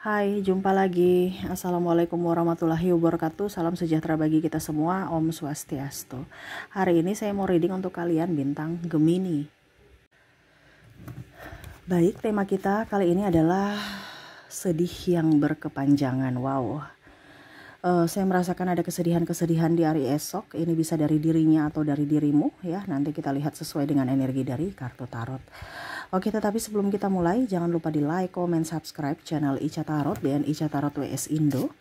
Hai, jumpa lagi. Assalamualaikum warahmatullahi wabarakatuh. Salam sejahtera bagi kita semua. Om Swastiastu. Hari ini saya mau reading untuk kalian bintang Gemini. Baik, tema kita kali ini adalah sedih yang berkepanjangan. Wow. Saya merasakan ada kesedihan-kesedihan di hari esok. Ini bisa dari dirinya atau dari dirimu ya. Nanti kita lihat sesuai dengan energi dari kartu tarot. Oke, tetapi sebelum kita mulai, jangan lupa di like, comment, subscribe channel Ica Tarot dan Ica Tarot WS Indo.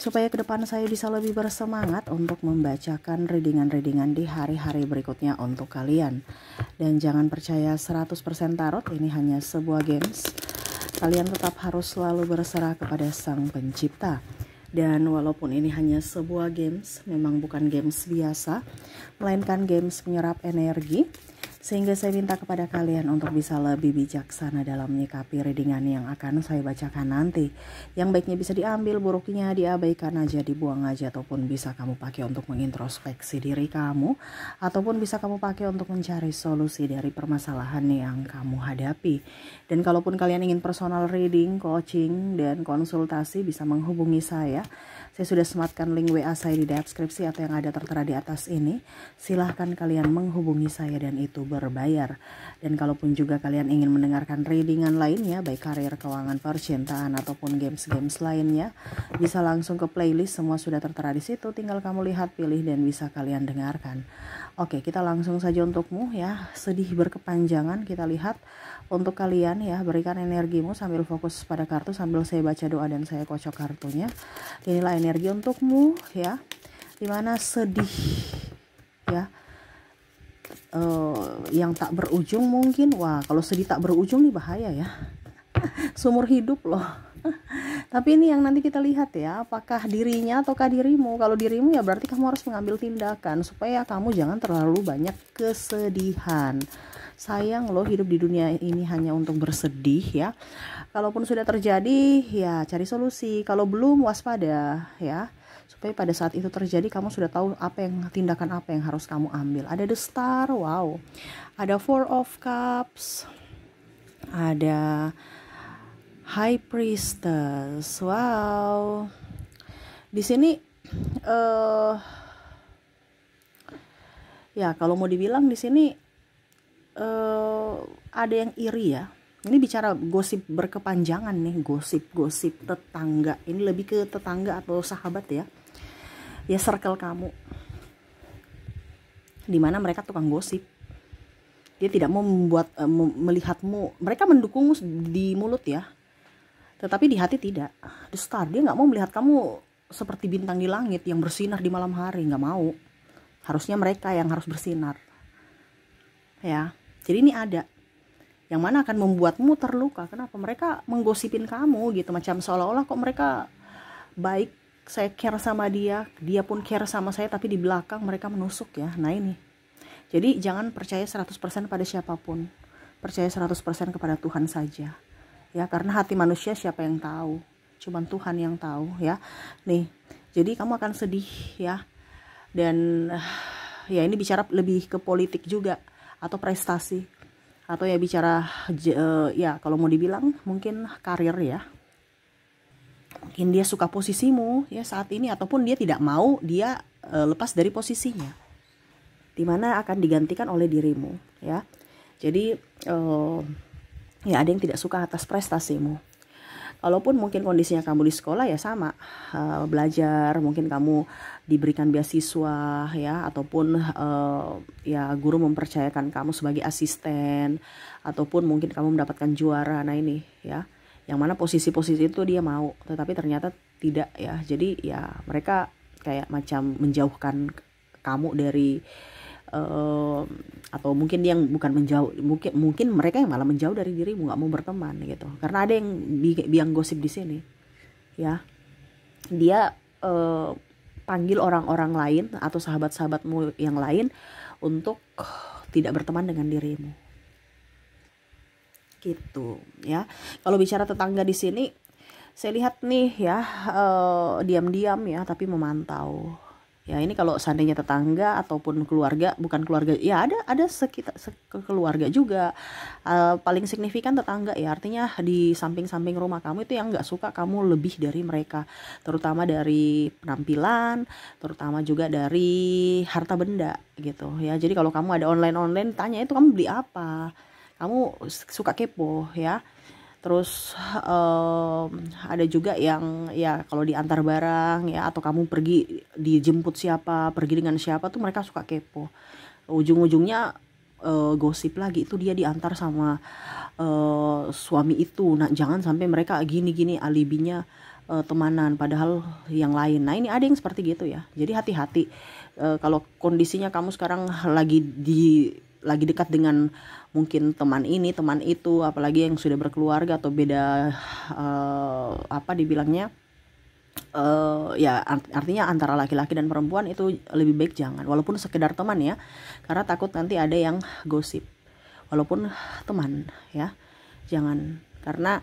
Supaya ke depan saya bisa lebih bersemangat untuk membacakan readingan-readingan di hari-hari berikutnya untuk kalian. Dan jangan percaya 100% tarot, ini hanya sebuah games. Kalian tetap harus selalu berserah kepada Sang Pencipta. Dan walaupun ini hanya sebuah games, memang bukan games biasa, melainkan games menyerap energi. Sehingga saya minta kepada kalian untuk bisa lebih bijaksana dalam menyikapi readingan yang akan saya bacakan nanti. Yang baiknya bisa diambil, buruknya diabaikan aja, dibuang aja, ataupun bisa kamu pakai untuk mengintrospeksi diri kamu, ataupun bisa kamu pakai untuk mencari solusi dari permasalahan yang kamu hadapi. Dan kalaupun kalian ingin personal reading, coaching, dan konsultasi, bisa menghubungi saya. Saya sudah sematkan link WA saya di deskripsi atau yang ada tertera di atas ini. Silahkan kalian menghubungi saya dan itu berbayar. Dan kalaupun juga kalian ingin mendengarkan readingan lainnya, baik karir, keuangan, percintaan, ataupun games-games lainnya, bisa langsung ke playlist, semua sudah tertera di situ. Tinggal kamu lihat, pilih, dan bisa kalian dengarkan. Oke, kita langsung saja untukmu ya. Sedih berkepanjangan, kita lihat untuk kalian ya. Berikan energimu sambil fokus pada kartu, sambil saya baca doa dan saya kocok kartunya. Inilah energi untukmu ya, dimana sedih ya, yang tak berujung mungkin. Wah, kalau sedih tak berujung nih bahaya ya. Seumur hidup loh. Tapi ini yang nanti kita lihat ya, apakah dirinya ataukah dirimu. Kalau dirimu ya berarti kamu harus mengambil tindakan supaya kamu jangan terlalu banyak kesedihan. Sayang loh, hidup di dunia ini hanya untuk bersedih ya. Kalaupun sudah terjadi ya cari solusi, kalau belum waspada ya, supaya pada saat itu terjadi kamu sudah tahu tindakan apa yang harus kamu ambil. Ada the star, wow, ada four of cups, ada high priestess, wow. Di sini ya kalau mau dibilang di sini ada yang iri ya. Ini bicara gosip berkepanjangan nih, gosip tetangga. Ini lebih ke tetangga atau sahabat ya. Ya circle kamu. Dimana mereka tukang gosip. Dia tidak mau melihatmu. Mereka mendukungmu di mulut ya, tetapi di hati tidak. The star, dia nggak mau melihat kamu seperti bintang di langit yang bersinar di malam hari, nggak mau. Harusnya mereka yang harus bersinar. Ya, jadi ini ada yang mana akan membuatmu terluka. Kenapa? Mereka menggosipin kamu gitu, macam seolah-olah kok mereka baik, saya care sama dia, dia pun care sama saya, tapi di belakang mereka menusuk ya. Nah ini. Jadi jangan percaya 100% pada siapapun. Percaya 100% kepada Tuhan saja. Ya, karena hati manusia siapa yang tahu? Cuman Tuhan yang tahu ya. Nih, jadi kamu akan sedih ya. Dan ya ini bicara lebih ke politik juga atau prestasi, atau ya bicara ya kalau mau dibilang mungkin karir ya. Mungkin dia suka posisimu ya saat ini, ataupun dia tidak mau dia lepas dari posisinya, dimana akan digantikan oleh dirimu ya. Jadi ya ada yang tidak suka atas prestasimu. Walaupun mungkin kondisinya kamu di sekolah ya sama, belajar, mungkin kamu diberikan beasiswa ya, ataupun ya guru mempercayakan kamu sebagai asisten, ataupun mungkin kamu mendapatkan juara. Nah ini ya, yang mana posisi-posisi itu dia mau, tetapi ternyata tidak ya. Jadi ya mereka kayak macam menjauhkan kamu dari atau mungkin dia yang bukan menjauh, mungkin mereka yang malah menjauh dari dirimu, nggak mau berteman gitu. Karena ada yang biang gosip di sini ya, dia panggil orang-orang lain atau sahabat-sahabatmu yang lain untuk tidak berteman dengan dirimu gitu ya. Kalau bicara tetangga di sini saya lihat nih ya, diam-diam ya tapi memantau Ya ini kalau seandainya tetangga ataupun keluarga, bukan keluarga, ya ada sekitar keluarga juga. Paling signifikan tetangga ya, artinya di samping-samping rumah kamu itu yang nggak suka kamu lebih dari mereka, terutama dari penampilan, terutama juga dari harta benda gitu ya. Jadi kalau kamu ada online tanya itu kamu beli apa, kamu suka kepo ya. Terus ada juga yang ya kalau diantar barang ya, atau kamu pergi dijemput siapa, pergi dengan siapa tuh mereka suka kepo. Ujung-ujungnya gosip lagi itu dia diantar sama suami itu. Nah, jangan sampai mereka gini-gini alibinya temanan padahal yang lain. Nah, ini ada yang seperti gitu ya. Jadi hati-hati kalau kondisinya kamu sekarang lagi dekat dengan mungkin teman ini, teman itu, apalagi yang sudah berkeluarga atau beda apa dibilangnya ya artinya antara laki-laki dan perempuan itu lebih baik jangan, walaupun sekedar teman ya, karena takut nanti ada yang gosip. Walaupun teman ya, jangan, karena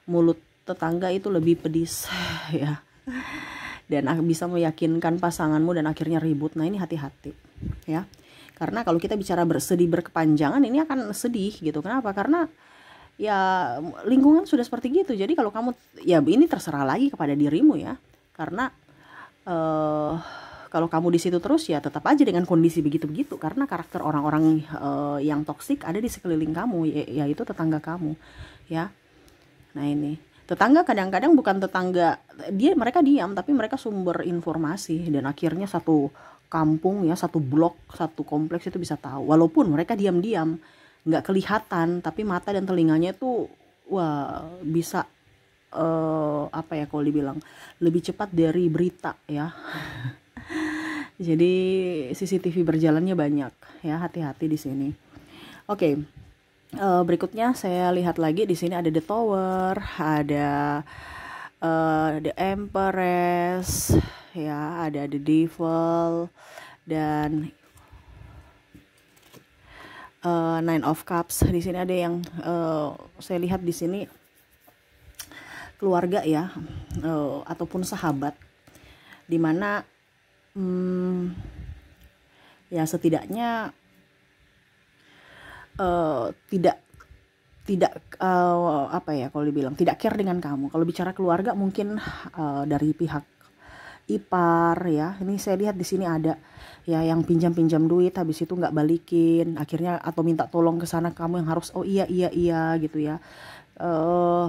mulut tetangga itu lebih pedis ya, dan bisa meyakinkan pasanganmu dan akhirnya ribut. Nah ini hati-hati ya. Karena kalau kita bicara bersedih berkepanjangan ini akan sedih gitu. Kenapa? Karena ya lingkungan sudah seperti gitu. Jadi kalau kamu, ya ini terserah lagi kepada dirimu ya. Karena kalau kamu di situ terus ya tetap aja dengan kondisi begitu-begitu. Karena karakter orang-orang yang toksik ada di sekeliling kamu, yaitu tetangga kamu ya. Nah ini tetangga kadang-kadang bukan tetangga, mereka diam tapi mereka sumber informasi, dan akhirnya satu kampung ya, satu blok, satu kompleks itu bisa tahu, walaupun mereka diam-diam nggak kelihatan, tapi mata dan telinganya itu wah bisa apa ya kalau dibilang lebih cepat dari berita ya. Jadi CCTV berjalannya banyak ya, hati-hati di sini. Oke. Berikutnya saya lihat lagi di sini ada The Tower, ada The Empress ya, ada The Devil, dan Nine of Cups. Di sini ada yang saya lihat di sini keluarga ya, ataupun sahabat, dimana ya setidaknya tidak apa ya kalau dibilang tidak care dengan kamu. Kalau bicara keluarga mungkin dari pihak ipar ya. Ini saya lihat di sini ada ya yang pinjam duit habis itu nggak balikin, akhirnya atau minta tolong ke sana, kamu yang harus oh iya gitu ya.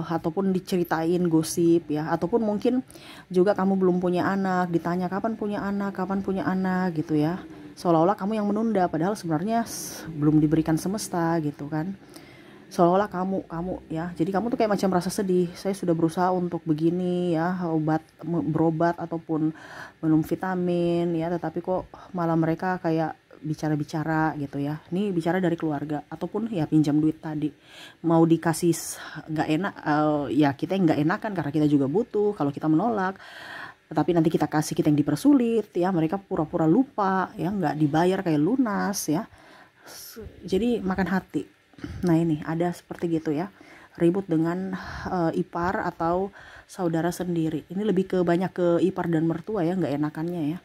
Ataupun diceritain gosip ya, ataupun mungkin juga kamu belum punya anak, ditanya kapan punya anak gitu ya, seolah-olah kamu yang menunda padahal sebenarnya belum diberikan semesta gitu kan, seolah-olah kamu ya, jadi kamu tuh kayak macam merasa sedih, saya sudah berusaha untuk begini ya, berobat ataupun minum vitamin ya, tetapi kok malah mereka kayak bicara-bicara gitu ya. Ini bicara dari keluarga, ataupun ya pinjam duit tadi, mau dikasih nggak enak, ya kita yang nggak enakan karena kita juga butuh. Kalau kita menolak, tetapi nanti kita kasih, kita yang dipersulit ya, mereka pura-pura lupa ya, nggak dibayar kayak lunas ya, jadi makan hati. Nah ini ada seperti gitu ya, ribut dengan ipar atau saudara sendiri. Ini lebih ke banyak ke ipar dan mertua ya, nggak enakannya ya.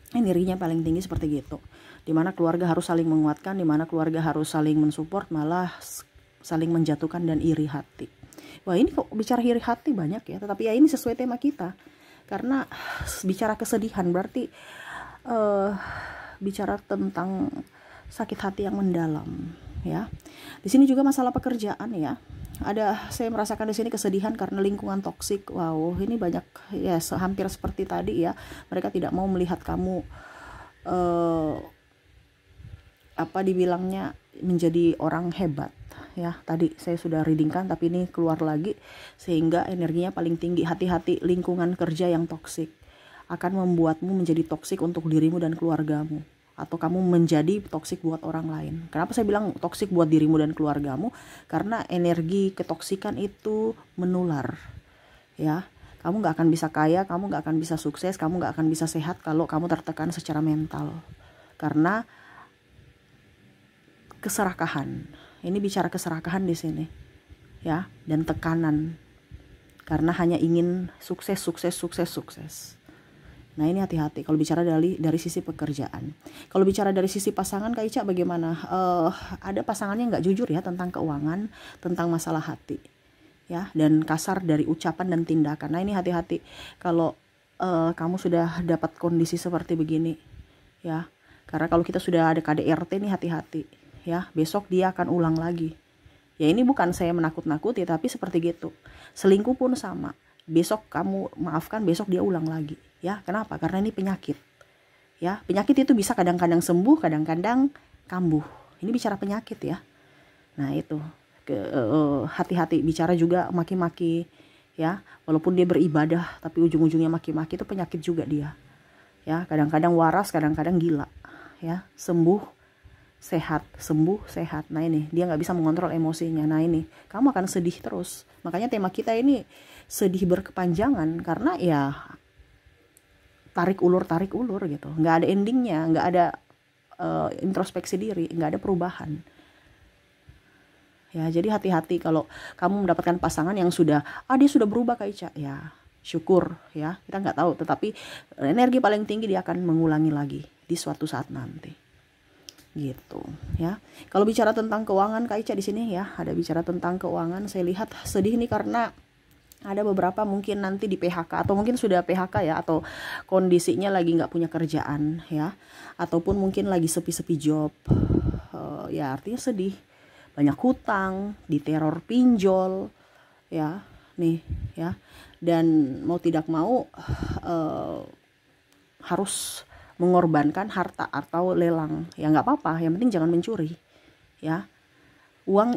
Ini irinya paling tinggi seperti gitu, dimana keluarga harus saling menguatkan, dimana keluarga harus saling mensupport, malah saling menjatuhkan dan iri hati. Wah ini kok bicara iri hati banyak ya, tetapi ya ini sesuai tema kita, karena bicara kesedihan berarti bicara tentang sakit hati yang mendalam ya. Di sini juga masalah pekerjaan ya. Saya merasakan di sini kesedihan karena lingkungan toksik. Wow, ini banyak ya, hampir seperti tadi ya. Mereka tidak mau melihat kamu apa dibilangnya menjadi orang hebat ya. Tadi saya sudah readingkan tapi ini keluar lagi, sehingga energinya paling tinggi. Hati-hati, lingkungan kerja yang toksik akan membuatmu menjadi toksik untuk dirimu dan keluargamu, atau kamu menjadi toksik buat orang lain. Kenapa saya bilang toksik buat dirimu dan keluargamu? Karena energi ketoksikan itu menular ya. Kamu gak akan bisa kaya, kamu gak akan bisa sukses, kamu gak akan bisa sehat kalau kamu tertekan secara mental, karena keserakahan. Ini bicara keserakahan di sini ya, dan tekanan karena hanya ingin sukses. Nah ini hati-hati kalau bicara dari sisi pekerjaan. Kalau bicara dari sisi pasangan Kak Ica bagaimana? Ada pasangannya nggak jujur ya tentang keuangan, tentang masalah hati, ya, dan kasar dari ucapan dan tindakan. Nah ini hati-hati kalau kamu sudah dapat kondisi seperti begini, ya. Karena kalau kita sudah ada KDRT nih hati-hati, ya. Besok dia akan ulang lagi. Ya ini bukan saya menakut-nakuti, tapi seperti gitu. Selingkuh pun sama. Besok kamu maafkan, besok dia ulang lagi. Ya, kenapa? Karena ini penyakit. Ya, penyakit itu bisa kadang-kadang sembuh, kadang-kadang kambuh. Ini bicara penyakit ya. Nah, itu. Hati-hati bicara juga maki-maki ya. Walaupun dia beribadah tapi ujung-ujungnya maki-maki, itu penyakit juga dia. Ya, kadang-kadang waras, kadang-kadang gila. Ya, sembuh sehat, sembuh sehat. Nah ini dia nggak bisa mengontrol emosinya. Nah ini kamu akan sedih terus. Makanya tema kita ini sedih berkepanjangan karena ya tarik ulur gitu, nggak ada endingnya, nggak ada introspeksi diri, nggak ada perubahan. Ya jadi hati-hati kalau kamu mendapatkan pasangan yang sudah dia sudah berubah Kak Ica, ya syukur ya, kita nggak tahu, tetapi energi paling tinggi dia akan mengulangi lagi di suatu saat nanti gitu ya. Kalau bicara tentang keuangan Kak Ica di sini ya, ada bicara tentang keuangan, saya lihat sedih nih karena ada beberapa mungkin nanti di PHK atau mungkin sudah PHK ya, atau kondisinya lagi nggak punya kerjaan ya, ataupun mungkin lagi sepi-sepi job. Ya artinya sedih, banyak hutang, diteror pinjol ya nih ya, dan mau tidak mau harus mengorbankan harta atau lelang. Ya nggak apa-apa, yang penting jangan mencuri ya. Uang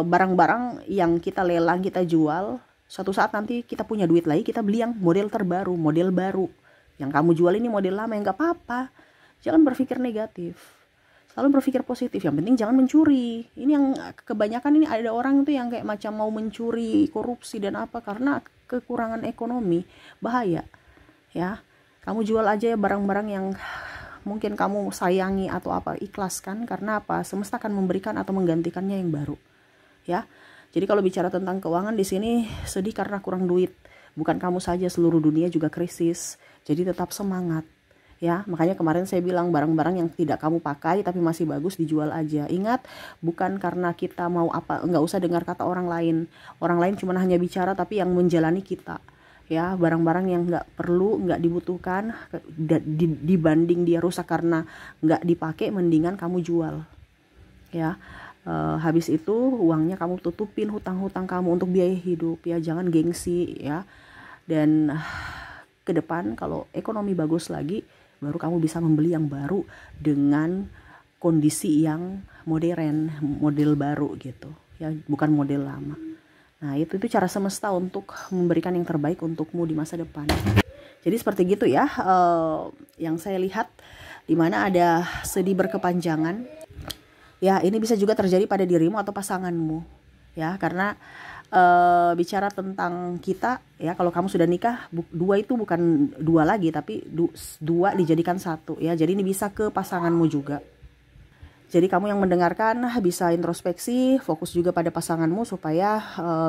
barang-barang yang kita lelang, kita jual, suatu saat nanti kita punya duit lagi, kita beli yang model terbaru, model baru. Yang kamu jual ini model lama, yang nggak apa-apa. Jangan berpikir negatif, selalu berpikir positif. Yang penting jangan mencuri. Ini yang kebanyakan ini ada orang itu yang kayak macam mau mencuri, korupsi dan apa, karena kekurangan ekonomi. Bahaya ya. Kamu jual aja ya barang-barang yang mungkin kamu sayangi atau apa, ikhlaskan, karena apa? Semesta akan memberikan atau menggantikannya yang baru ya. Jadi kalau bicara tentang keuangan di sini sedih karena kurang duit. Bukan kamu saja, seluruh dunia juga krisis. Jadi tetap semangat ya. Makanya kemarin saya bilang barang-barang yang tidak kamu pakai tapi masih bagus dijual aja. Ingat, bukan karena kita mau apa, nggak usah dengar kata orang lain. Orang lain cuma hanya bicara, tapi yang menjalani kita. Ya, barang-barang yang nggak perlu, nggak dibutuhkan, dibanding dia rusak karena nggak dipakai, mendingan kamu jual ya. Habis itu uangnya kamu tutupin hutang-hutang kamu untuk biaya hidup ya, jangan gengsi ya. Dan ke depan kalau ekonomi bagus lagi, baru kamu bisa membeli yang baru dengan kondisi yang modern, model baru gitu ya, bukan model lama. Nah itu cara semesta untuk memberikan yang terbaik untukmu di masa depan. Jadi seperti gitu ya, yang saya lihat, dimana ada sedih berkepanjangan. Ya ini bisa juga terjadi pada dirimu atau pasanganmu ya, karena bicara tentang kita ya, kalau kamu sudah nikah, dua itu bukan dua lagi, tapi dua dijadikan satu ya. Jadi ini bisa ke pasanganmu juga. Jadi kamu yang mendengarkan bisa introspeksi, fokus juga pada pasanganmu supaya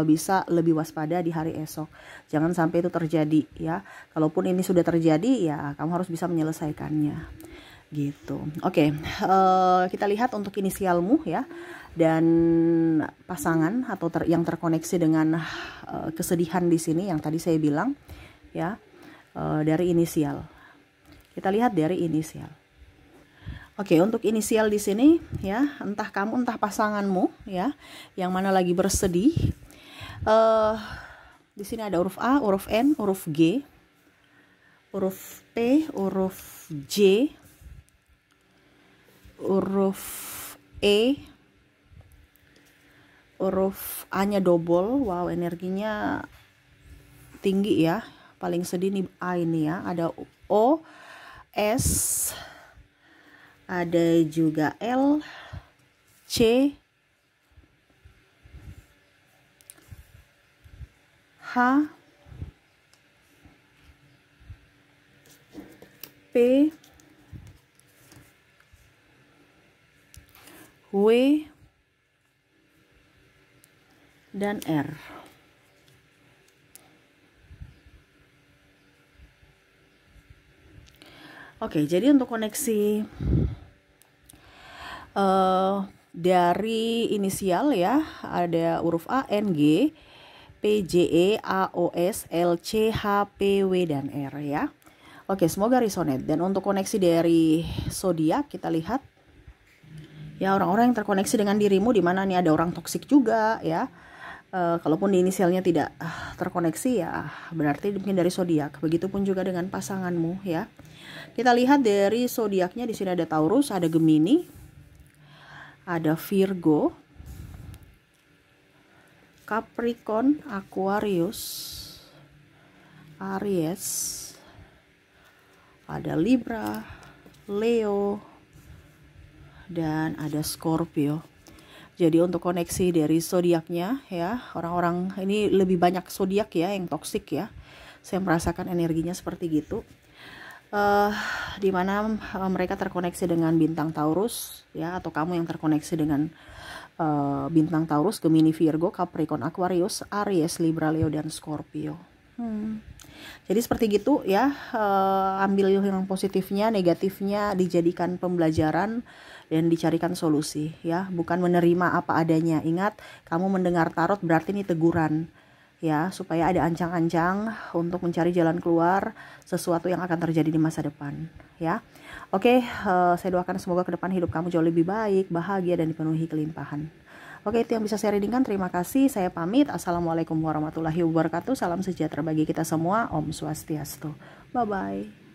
bisa lebih waspada di hari esok. Jangan sampai itu terjadi ya. Kalaupun ini sudah terjadi ya, kamu harus bisa menyelesaikannya gitu. Oke, kita lihat untuk inisialmu ya, dan pasangan atau yang terkoneksi dengan kesedihan di sini yang tadi saya bilang ya, dari inisial. Kita lihat dari inisial. Oke, untuk inisial di sini ya, entah kamu entah pasanganmu ya, yang mana lagi bersedih. Di sini ada huruf A, huruf N, huruf G, huruf P, huruf J, huruf E, huruf A-nya double. Wow, energinya tinggi ya. Paling sedih nih A ini ya. Ada O, S, ada juga L, C, H, P, W, dan R. Oke, jadi untuk koneksi dari inisial ya, ada huruf A, N, G, P, J, E, A, O, S, L, C, H, P, W, dan R ya. Oke, semoga resonate. Dan untuk koneksi dari zodiak kita lihat ya, orang-orang yang terkoneksi dengan dirimu, di mana nih ada orang toksik juga ya. Kalaupun di inisialnya tidak terkoneksi ya berarti mungkin dari zodiak. Begitupun juga dengan pasanganmu ya. Kita lihat dari zodiaknya, di sini ada Taurus, ada Gemini, ada Virgo, Capricorn, Aquarius, Aries, ada Libra, Leo, dan ada Scorpio. Jadi untuk koneksi dari zodiaknya ya, orang-orang ini lebih banyak zodiak ya yang toksik ya. Saya merasakan energinya seperti gitu. Dimana mereka terkoneksi dengan bintang Taurus ya, atau kamu yang terkoneksi dengan bintang Taurus, Gemini, Virgo, Capricorn, Aquarius, Aries, Libra, Leo, dan Scorpio. Jadi seperti gitu ya, ambil yang positifnya, negatifnya dijadikan pembelajaran dan dicarikan solusi ya, bukan menerima apa adanya. Ingat, kamu mendengar tarot berarti ini teguran ya, supaya ada ancang-ancang untuk mencari jalan keluar sesuatu yang akan terjadi di masa depan ya. Oke, saya doakan semoga ke depan hidup kamu jauh lebih baik, bahagia, dan dipenuhi kelimpahan. Oke, itu yang bisa saya readingkan. Terima kasih, saya pamit. Assalamualaikum warahmatullahi wabarakatuh. Salam sejahtera bagi kita semua. Om Swastiastu. Bye-bye.